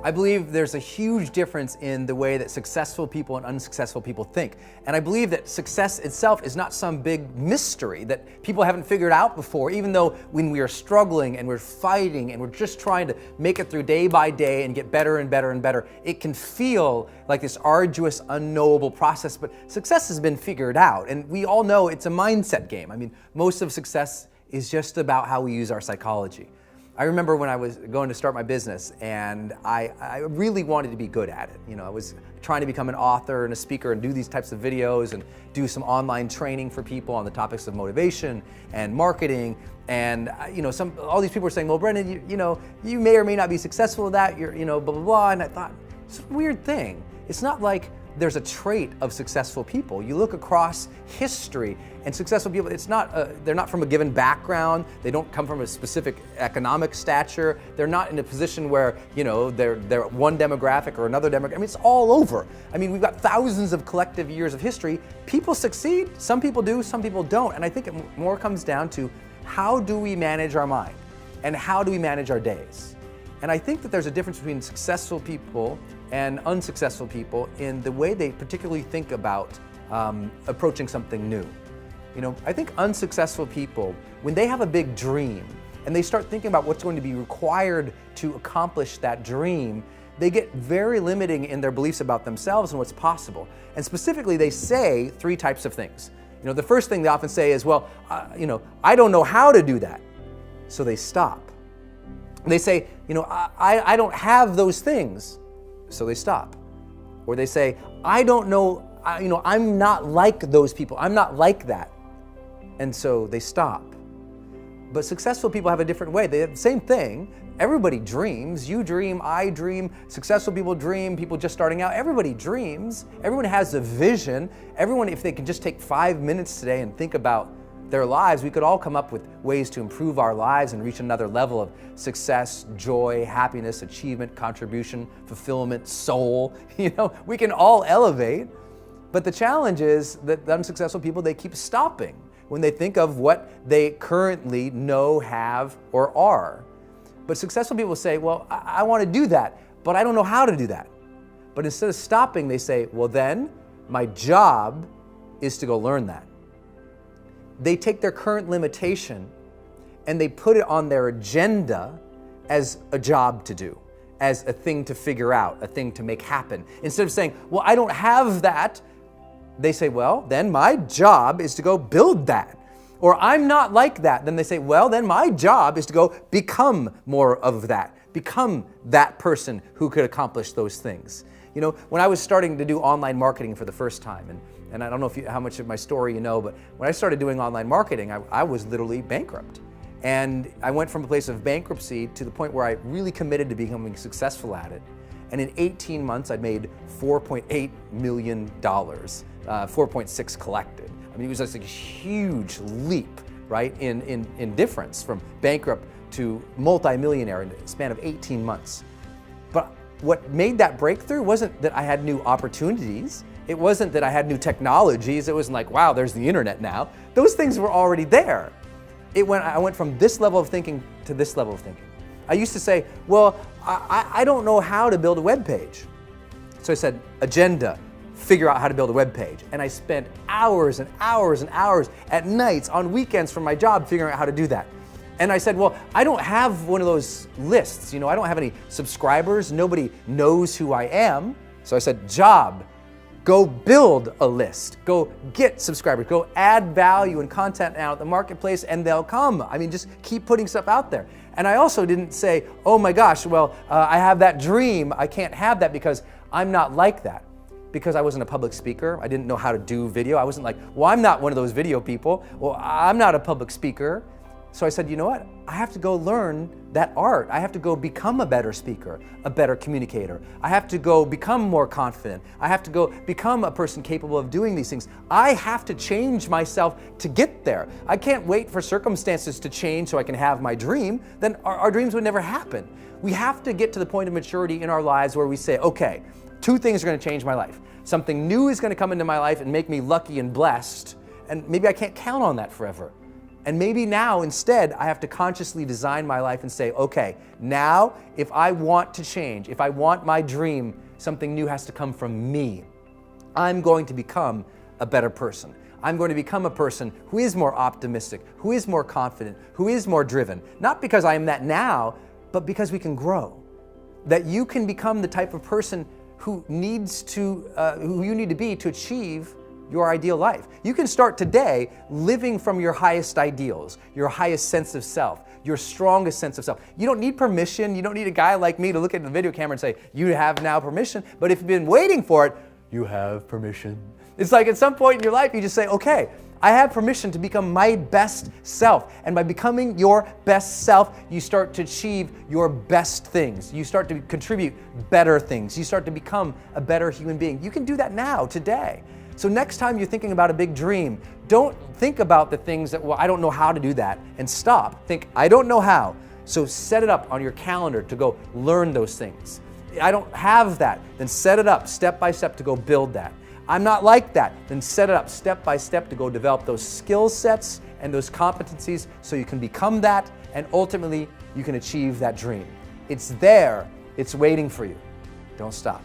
I believe there's a huge difference in the way that successful people and unsuccessful people think. And I believe that success itself is not some big mystery that people haven't figured out before, even though when we are struggling and we're fighting and we're just trying to make it through day by day and get better and better and better, it can feel like this arduous, unknowable process, but success has been figured out. And we all know it's a mindset game. I mean, most of success is just about how we use our psychology. I remember when I was going to start my business and I really wanted to be good at it. You know, I was trying to become an author and a speaker and do these types of videos and do some online training for people on the topics of motivation and marketing. And all these people were saying, well, Brendan, you may or may not be successful at that, blah, blah, blah. And I thought, it's a weird thing. It's not like there's a trait of successful people. You look across history and successful people, they're not from a given background. They don't come from a specific economic stature. They're not in a position where, they're one demographic or another demographic. I mean, it's all over. I mean, we've got thousands of collective years of history. People succeed, some people do, some people don't. And I think it more comes down to how do we manage our mind and how do we manage our days? And I think that there's a difference between successful people and unsuccessful people in the way they particularly think about approaching something new. I think unsuccessful people, when they have a big dream and they start thinking about what's going to be required to accomplish that dream, they get very limiting in their beliefs about themselves and what's possible. And specifically, they say three types of things. The first thing they often say is, well, I don't know how to do that. So they stop. They say, I don't have those things. So they stop. Or they say, I don't know, I'm not like those people. I'm not like that. And so they stop. But successful people have a different way. They have the same thing. Everybody dreams. You dream, I dream. Successful people dream. People just starting out. Everybody dreams. Everyone has a vision. Everyone, if they can just take 5 minutes today and think about their lives, we could all come up with ways to improve our lives and reach another level of success, joy, happiness, achievement, contribution, fulfillment, soul. We can all elevate. But the challenge is that the unsuccessful people, they keep stopping when they think of what they currently know, have, or are. But successful people say, well, I want to do that, but I don't know how to do that. But instead of stopping, they say, well, then my job is to go learn that. They take their current limitation and they put it on their agenda as a job to do, as a thing to figure out, a thing to make happen. Instead of saying, well, I don't have that, they say, well, then my job is to go build that. Or I'm not like that. Then they say, well, then my job is to go become more of that, become that person who could accomplish those things. When I was starting to do online marketing for the first time, and I don't know how much of my story you know, but when I started doing online marketing, I was literally bankrupt. And I went from a place of bankruptcy to the point where I really committed to becoming successful at it. And in 18 months, I'd made $4.8 million, 4.6 collected. I mean, it was just a huge leap, right, in difference from bankrupt to multimillionaire in the span of 18 months. But what made that breakthrough wasn't that I had new opportunities. It wasn't that I had new technologies. It wasn't like, wow, there's the internet now. Those things were already there. I went from this level of thinking to this level of thinking. I used to say, well, I don't know how to build a web page. So I said, agenda, figure out how to build a web page. And I spent hours and hours and hours at nights, on weekends from my job, figuring out how to do that. And I said, well, I don't have one of those lists. I don't have any subscribers. Nobody knows who I am. So I said, job, go build a list. Go get subscribers. Go add value and content out in the marketplace and they'll come. I mean, just keep putting stuff out there. And I also didn't say, oh my gosh, well, I have that dream. I can't have that because I'm not like that. Because I wasn't a public speaker. I didn't know how to do video. I wasn't like, well, I'm not one of those video people. Well, I'm not a public speaker. So I said, you know what? I have to go learn that art. I have to go become a better speaker, a better communicator. I have to go become more confident. I have to go become a person capable of doing these things. I have to change myself to get there. I can't wait for circumstances to change so I can have my dream. Then our dreams would never happen. We have to get to the point of maturity in our lives where we say, okay, two things are going to change my life. Something new is going to come into my life and make me lucky and blessed. And maybe I can't count on that forever. And maybe now instead I have to consciously design my life and say, okay, now if I want to change, if I want my dream, something new has to come from me. I'm going to become a better person. I'm going to become a person who is more optimistic, who is more confident, who is more driven. Not because I am that now, but because we can grow. That you can become the type of person who you need to be to achieve your ideal life. You can start today living from your highest ideals, your highest sense of self, your strongest sense of self. You don't need permission. You don't need a guy like me to look at the video camera and say, you have now permission. But if you've been waiting for it, you have permission. It's like at some point in your life, you just say, okay, I have permission to become my best self. And by becoming your best self, you start to achieve your best things. You start to contribute better things. You start to become a better human being. You can do that now, today. So next time you're thinking about a big dream, don't think about the things that, well, I don't know how to do that, and stop. Think, I don't know how. So set it up on your calendar to go learn those things. I don't have that, then set it up step by step to go build that. I'm not like that, then set it up step by step to go develop those skill sets and those competencies so you can become that, and ultimately you can achieve that dream. It's there, it's waiting for you. Don't stop.